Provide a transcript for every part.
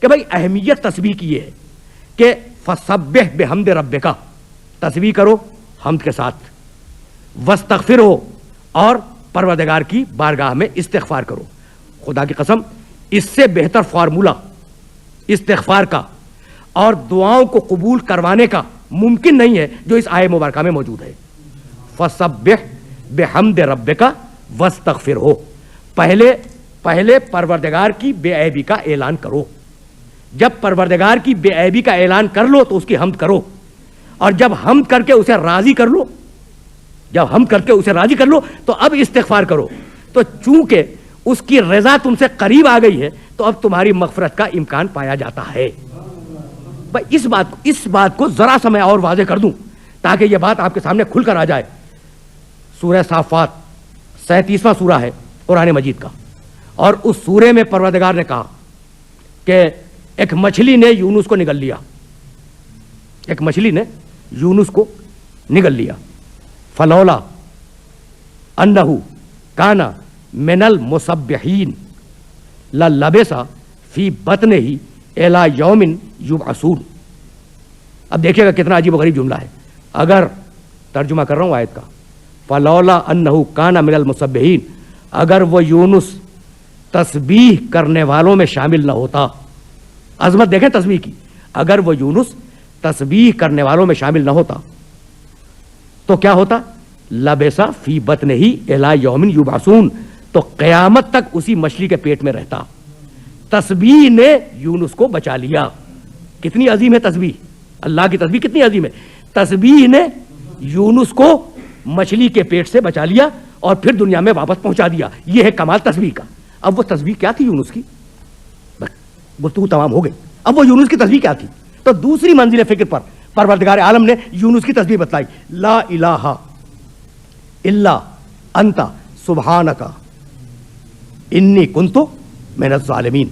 کہ بھائی اہمیت تسبیح کی یہ ہے کہ فسبح بحمد ربک، تسبیح کرو حمد کے ساتھ، واستغفرہ، اور پروردگار کی بارگاہ میں استغفار کرو. خدا کی قسم اس سے بہتر فارمولہ استغفار کا اور دعاؤں کو قبول کروانے کا ممکن نہیں ہے جو اس آیہ مبارکہ میں موجود ہے. فسبح بحمد ربک واستغفرہ، پہلے پروردگار کی بے عیبی کا اعلان کرو. جب پروردگار کی بے عیبی کا اعلان کر لو تو اس کی حمد کرو، اور جب حمد کر کے اسے راضی کر لو تو اب استغفار کرو. تو چونکہ اس کی رضا تم سے قریب آ گئی ہے تو اب تمہاری مغفرت کا امکان پایا جاتا ہے. بھائی اس بات کو ذرا سا میں اور واضح کر دوں تاکہ یہ بات آپ کے سامنے کھل کر آ جائے. سورہ صافات 37واں سورہ ہے قرآن مجید کا، اور اس سورے میں پروردگار نے کہا کہ ایک مچھلی نے یونس کو نگل لیا. فلولا انہ کان من المسبحین للبث فی بطنہ الی یوم یبعثون. اب دیکھیے گا کتنا عجیب و غریب جملہ ہے. اگر ترجمہ کر رہا ہوں آیت کا، فلولا انہ کان من المسبحین، اگر وہ یونس تسبیح کرنے والوں میں شامل نہ ہوتا. عظمت دیکھیں تسبیح کی. اگر وہ یونس تسبیح کرنے والوں میں شامل نہ ہوتا تو کیا ہوتا؟ لبث فی بطنہ الی یوم یبعثون، تو قیامت تک اسی مچھلی کے پیٹ میں رہتا. تسبیح نے یونس کو بچا لیا. کتنی عظیم ہے تسبیح، اللہ کی تسبیح کتنی عظیم ہے. تسبیح نے یونس کو مچھلی کے پیٹ سے بچا لیا اور پھر دنیا میں واپس پہنچا دیا. یہ ہے کمال تسبیح کا. اب وہ تسبیح کیا تھی یونس کی؟ گفتگو تمام ہو گئی. اب وہ یونس کی تسبیح کیا تھی؟ تو دوسری منزل فکر پر پروردگار عالم نے یونس کی تسبیح بتلائی. لا الہ الا انت سبحانک انی کنت من الظالمین.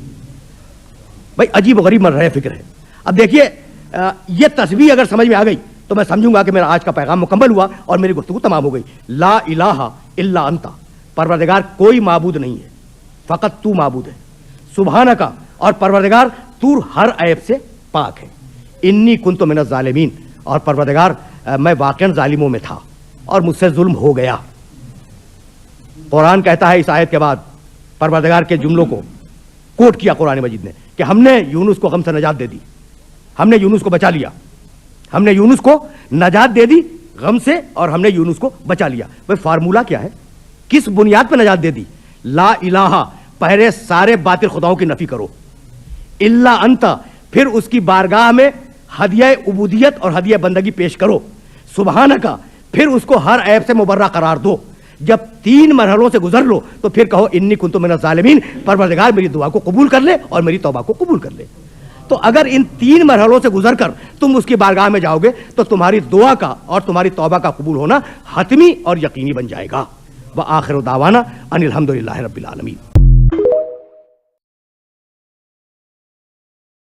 بھائی عجیب و غریب مرحلہ فکر ہے. اب دیکھیے یہ تسبیح اگر سمجھ میں آ گئی تو میں سمجھوں گا کہ میرا آج کا پیغام مکمل ہوا اور میری گفتگو تمام ہو گئی. لا الہ الا انت، پروردگار کوئی معبود نہیں ہے، فقط تو معبود ہے. سبحانک، اور پروردگار تو ہر عیب سے پاک ہے. انی کنت من الظالمین، اور پروردگار میں واقعاً ظالموں میں تھا اور مجھ سے ظلم ہو گیا. قرآن کہتا ہے اس آیت کے بعد پروردگار کے جملوں کو کوٹ کیا قرآن مجید نے کہ ہم نے یونس کو غم سے نجات دے دی، ہم نے یونس کو بچا لیا، ہم نے یونس کو نجات دے دی غم سے، اور ہم نے یونس کو بچا لیا. بھائی فارمولہ کیا ہے؟ کس بنیاد پہ نجات دے دی؟ لا الہ، پہلے سارے باطل خداؤں کی نفی کرو. الا انت، پھر اس کی بارگاہ میں ہدیہ عبودیت اور ہدیہ بندگی پیش کرو. سبحانک، پھر اس کو ہر عیب سے مبرہ قرار دو. جب 3 مرحلوں سے گزر لو تو پھر کہو انی کنت من الظالمین، پروردگار میری دعا کو قبول کر لے اور میری توبہ کو قبول کر لے. تو اگر ان 3 مرحلوں سے گزر کر تم اس کی بارگاہ میں جاؤ گے تو تمہاری دعا کا اور تمہاری توبہ کا قبول ہونا حتمی اور یقینی بن جائے گا. وآخر دعوانا ان الحمدللہ رب العالمین.